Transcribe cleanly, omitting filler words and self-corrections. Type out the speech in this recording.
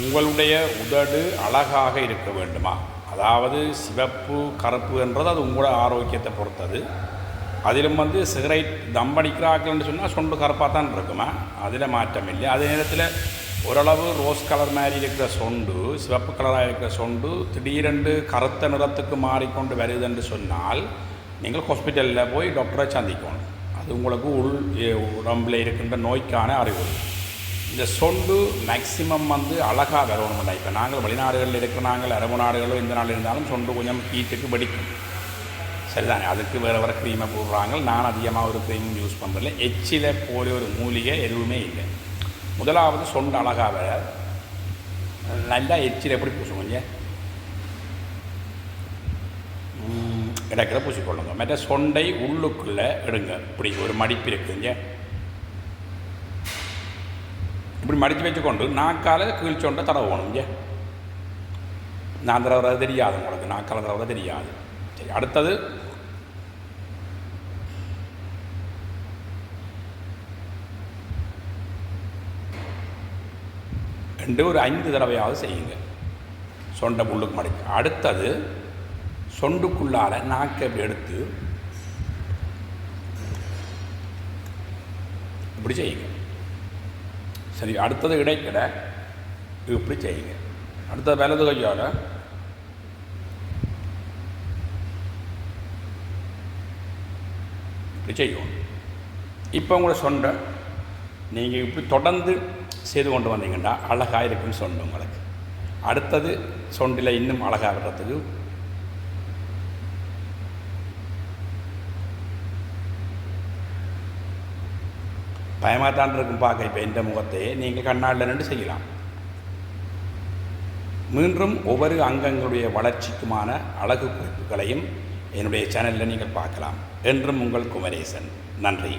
உங்களுடைய உதடு அழகாக இருக்க வேண்டுமா? அதாவது சிவப்பு கருப்பு என்றது அது உங்களோட ஆரோக்கியத்தை பொறுத்தது. அதிலும் சிகரெட் தம்படிக்கிறார்கள்னு சொன்னால் சொண்டு கருப்பாக தான் இருக்குமா, அதில் மாற்றம் இல்லை. அதே நேரத்தில் ஓரளவு ரோஸ் கலர் மாதிரி இருக்கிற சொண்டு, சிவப்பு கலராக இருக்கிற சொண்டு திடீரென்று கருத்த நிறத்துக்கு மாறிக்கொண்டு வருதுன்னு சொன்னால் நீங்கள் ஹாஸ்பிட்டலில் போய் டாக்டரை சந்திக்கணும். அது உங்களுக்கு உடம்பில் இருக்கின்ற நோய்க்கான அறிகுறி. இந்த சொண்டு மேக்சிமம் அழகாக வரணும்டா. இப்போ நாங்கள் வெளிநாடுகளில் இருக்கிற நாங்கள் அரபு நாடுகளோ இந்த நாள் இருந்தாலும் சொண்டு கொஞ்சம் ஹீட்டுக்கு வெடிக்கும், சரிதானே? அதுக்கு வேறு வேறு க்ரீமை போடுறாங்க. நான் அதிகமாக ஒரு க்ரீமும் யூஸ் பண்ணுறதில்ல. எச்சில் போல ஒரு மூலிகை எதுவுமே இல்லை. முதலாவது சொண்டு அழகாக வர நல்லா எச்சில் எப்படி பூசுவோங்க, இடக்கிற பூசிக்கொள்ளுங்க. மற்ற சொண்டை உள்ளுக்குள்ளே எடுங்க. இப்படி ஒரு மடிப்பு இருக்குங்க, இப்படி மடித்து வச்சுக்கொண்டு நாக்கால் கீழ் சொண்டை தடவணுங்க. நான் தடவுறது தெரியாது உங்களுக்கு, நாக்கால் தடவுறது தெரியாது. சரி, அடுத்தது ஒரு 5 தடவையாவது செய்யுங்க சொண்டை புல்லுக்கு மடிக்க. அடுத்தது சொண்டுக்குள்ளால் நாக்கை இப்படி எடுத்து இப்படி செய்யுங்க. சரி, அடுத்தது இடைக்கிட இப்படி செய்யுங்க. அடுத்தது வலது கையால் இப்படி செய்யும். இப்போ உங்களை சொண்டை நீங்கள் இப்படி தொடர்ந்து செய்து கொண்டு வந்தீங்கன்னா அழகாக இருக்குன்னு சொன்னோம் உங்களுக்கு. அடுத்தது சொண்டில் இன்னும் அழகாக வர்றதுக்கு பயமாத்தான் இருக்கும் பார்க்க. இப்போ இந்த முகத்தையே நீங்கள் கண்ணாடில் நின்று செய்யலாம். மீண்டும் ஒவ்வொரு அங்கங்களுடைய வளர்ச்சிக்குமான அழகு குறிப்புகளையும் என்னுடைய சேனலில் நீங்கள் பார்க்கலாம். என்றும் உங்கள் குமரேசன். நன்றி.